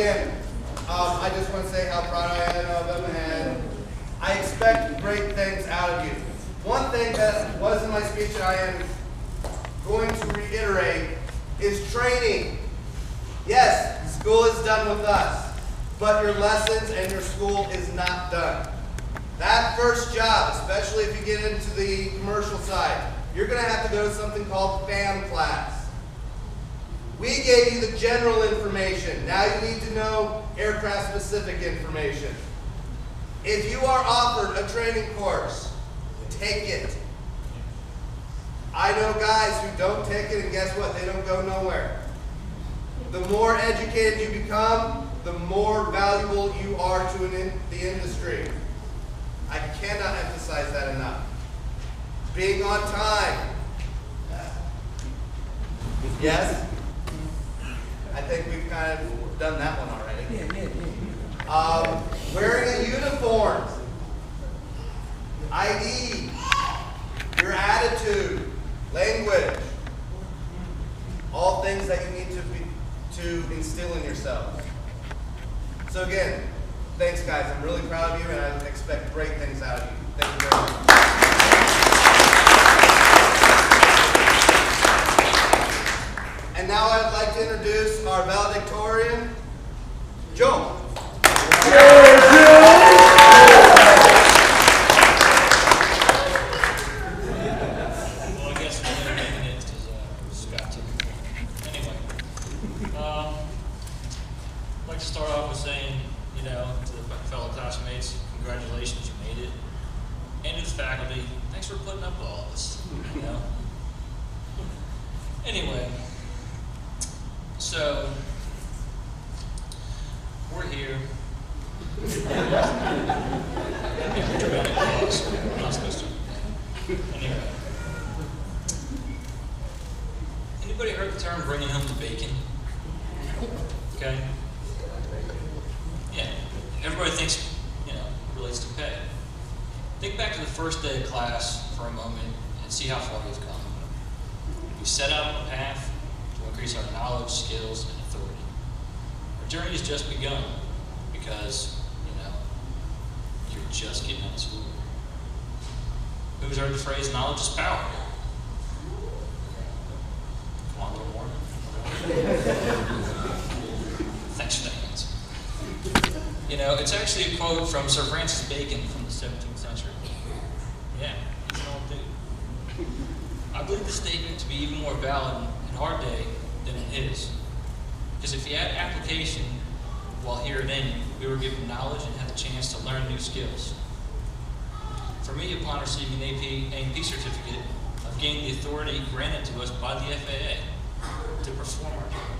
again, I just want to say how proud I am of them, and I expect great things out of you. One thing that was in my speech that I am going to reiterate is training. Yes, school is done with us, but your lessons and your school is not done. That first job, especially if you get into the commercial side, you're going to have to go to something called FAM class. We gave you the general information. Now you need to know aircraft-specific information. If you are offered a training course, take it. I know guys who don't take it, and guess what? They don't go nowhere. The more educated you become, the more valuable you are to the industry. I cannot emphasize that enough. Being on time. Yes? I think we've kind of done that one already. Wearing a uniform. ID. Your attitude. Language. All things that you need to instill in yourself. So again, thanks guys. I'm really proud of you, and I expect great things out of you. Thank you very much. And now I would like to introduce our valedictorian, Joel. I'd like to start off with saying, to the fellow classmates, congratulations, you made it. And to the faculty, thanks for putting up with all of this, Anyway, so we're here. Dramatic pause. I'm not supposed to. Anyway. Anybody heard the term bringing home the bacon? Okay? Yeah. Everybody thinks, it relates to pay. Think back to the first day of class for a moment and see how far we've come. We set out on a path to increase our knowledge, skills, and authority. Our journey has just begun because, you're just getting out of school. Who's heard the phrase, knowledge is power? Come on, a little more. Thanks for that answer. It's actually a quote from Sir Francis Bacon from the 17th century. Yeah, he's an old dude. I believe this statement to be even more valid in our day than in his. Because if you add application while here at AIM, we were given knowledge and had the chance to learn new skills. For me, upon receiving an AMP certificate, I've gained the authority granted to us by the FAA to perform our job.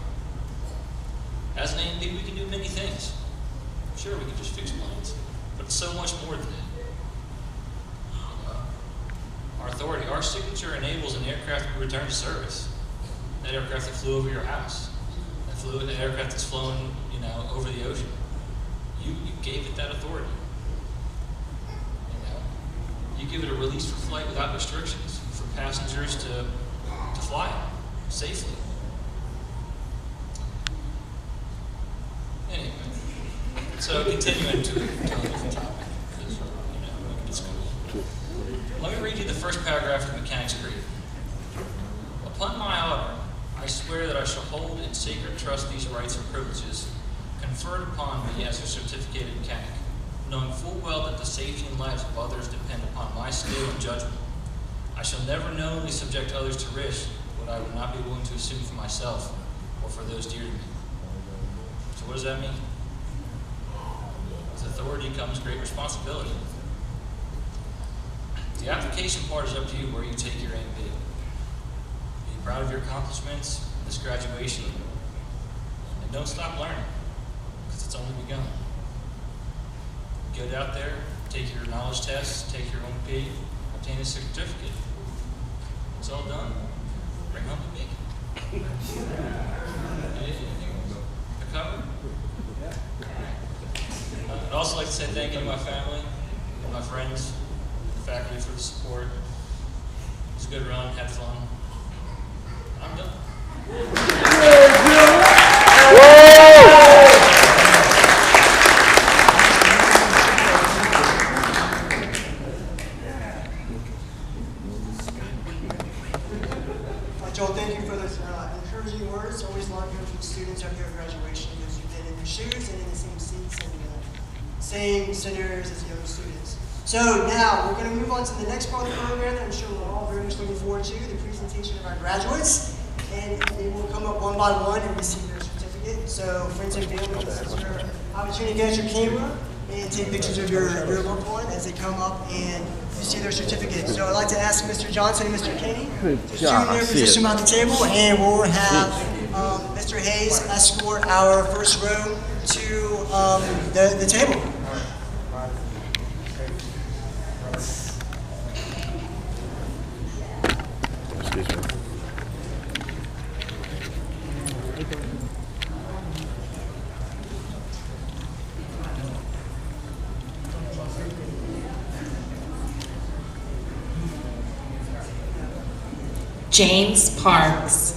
As an AMP, we can do many things. Sure, we can just fix planes, but it's so much more than that. Our authority, our signature enables an aircraft to return to service. That aircraft that flew over your house, that aircraft that's flown, over the ocean. You gave it that authority. You give it a release for flight without restrictions for passengers to fly safely. Anyway, so continuing to a different topic, because it's cool. Let me read you the first paragraph of the Mechanic's Creed. Upon my honor, I swear that I shall hold in sacred trust these rights and privileges conferred upon me as a certificated mechanic, knowing full well that the safety and lives of others depend upon my skill and judgment. I shall never knowingly subject others to risk what I would not be willing to assume for myself or for those dear to me. So what does that mean? With authority comes great responsibility. The application part is up to you where you take your AMP. Be proud of your accomplishments, this graduation, and don't stop learning, because it's only begun. Get out there, take your knowledge tests, take your OMP, obtain a certificate. It's all done. Bring home the bacon. A cover? I'd also like to say thank you to my family, and my friends, the faculty for the support. It was a good run, had fun. I'm done. Joel, thank you for those encouraging words. Always love hearing from students after your graduation because you've been in their shoes and in the same seats and same scenarios as the other students. So now we're going to move on to the next part of the program that I'm sure we're all very much looking forward to, the presentation of our graduates. And they will come up one by one and receive their certificate. So friends and family, this is your opportunity to get your camera and take pictures of your loved one as they come up and receive their certificate. So I'd like to ask Mr. Johnson and Mr. Kenny to assume their position at the table, and we'll have Mr. Hayes escort our first row to the table. Excuse me. James Parks.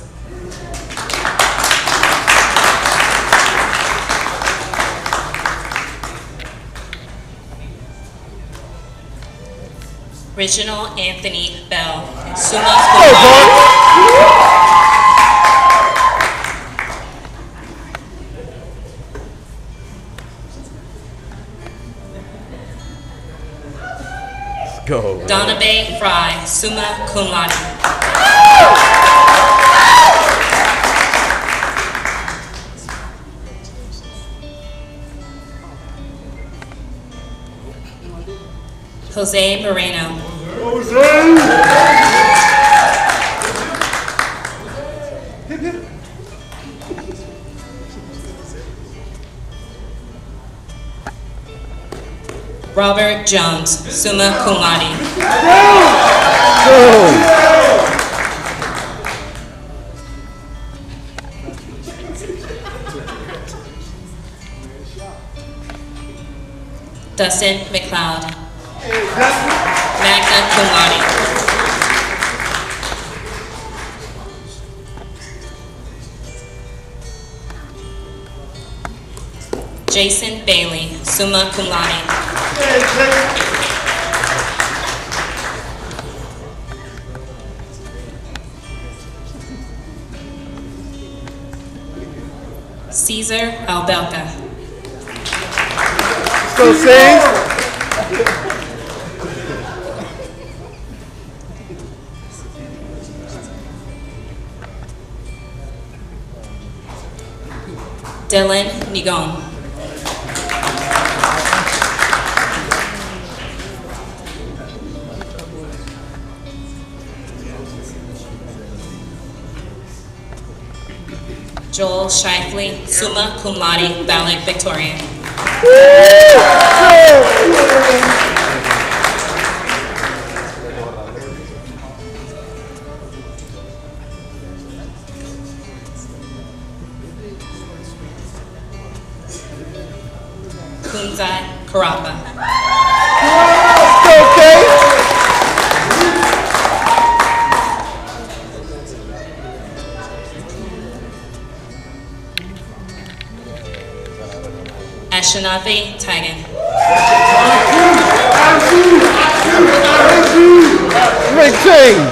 Reginald Anthony Bell, summa cum laude. Go. Donovan Fry, summa cum laude. Jose Moreno. Robert Jones, summa cum laude. Dustin McLeod, magna cum laude. Jason Bailey, summa cum laude. Cesar Albelka. Go sing. Dylan Nigon. Joel Shifley, summa cum laude, valedictorian. Kunzai Karapa. Ashanathi Tigan. Great change.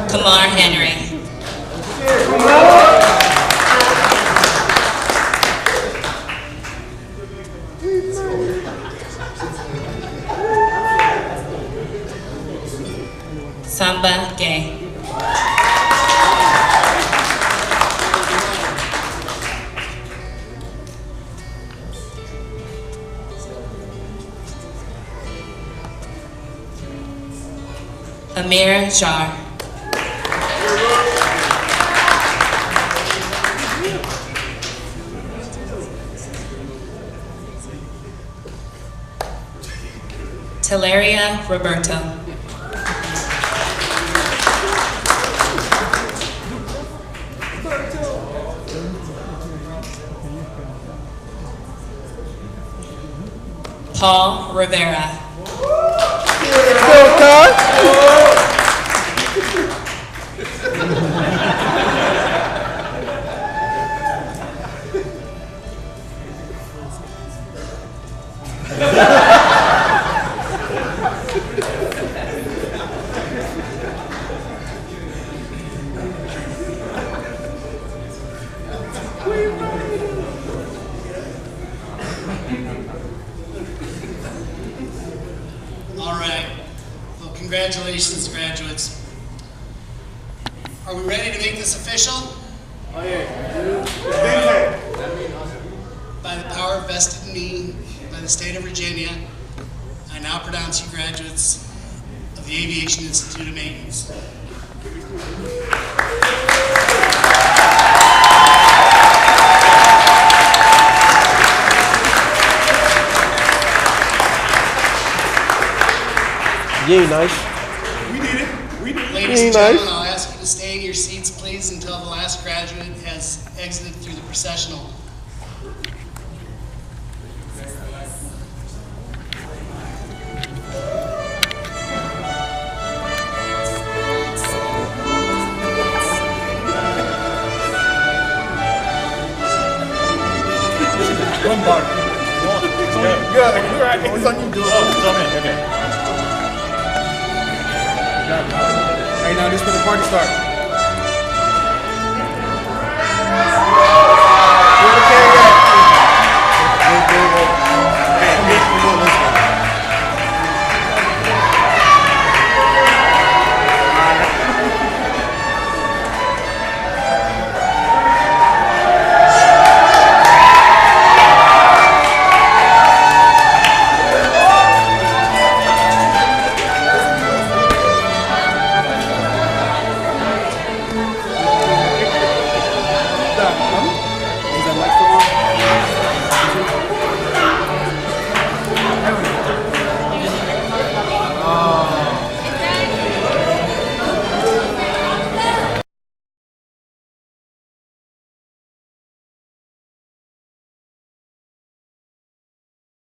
Kamar Henry. Samba Gay. Amir Jar. Teleria Roberto. Paul Rivera. Congratulations, graduates. Are we ready to make this official? By the power vested in me by the state of Virginia, I now pronounce you graduates of the Aviation Institute of Maintenance. You ain't nice. Ladies and Nice. gentlemen, I'll ask you to stay in your seats, please, until the last graduate has exited through the processional. One bar. Yeah, it's on you. Okay. Right now, this is where the party starts.